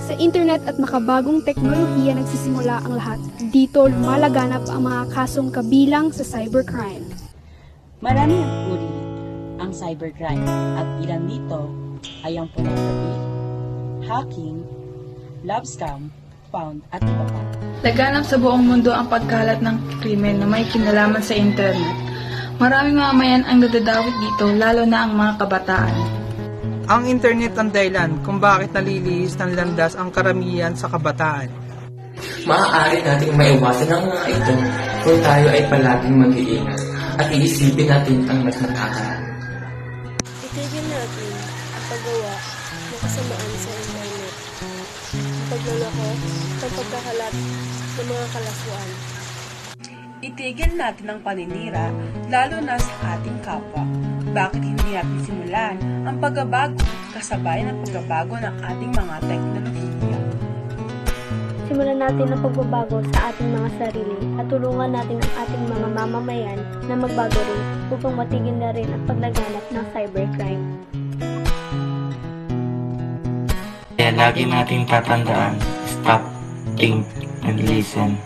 Sa internet at makabagong teknolohiya nagsisimula ang lahat. Dito lumalaganap ang mga kasong kabilang sa cybercrime. Marami ang uri ang cybercrime at ilan nito ay ang pornography, hacking, love scam, pound at iba pa. Laganap sa buong mundo ang pagkalat ng krimen na may kinalaman sa internet. Maraming mamamayan ang nadadawit dito, lalo na ang mga kabataan. Ang internet ang dahilan kung bakit nalilihis ng landas ang karamihan sa kabataan. Maaari nating maiwasan ang mga ito kung tayo ay palaging mag-iingat at iisipin natin ang mas mataas. Itigil natin ang paggawa ng kasamaan sa internet, ang pagluloko, at pagkakalat ng mga kalaswaan. Itigil natin ang paninira, lalo na sa ating kapwa. Bakit hindi natin simulan ang pagbabago kasabay ng pagbabago ng ating mga teknolohiya? Simulan natin ang pagbabago sa ating mga sarili at tulungan natin ang ating mga mamamayan na magbago rin upang matigil na rin ang paglaganap ng cybercrime. Kaya lagi nating tatandaan, stop, think, and listen.